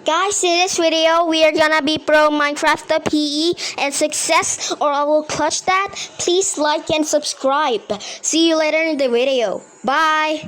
Guys, in this video, we are gonna be pro Minecraft the PE and success, or I will clutch that. Please like and subscribe. See you later in the video. Bye.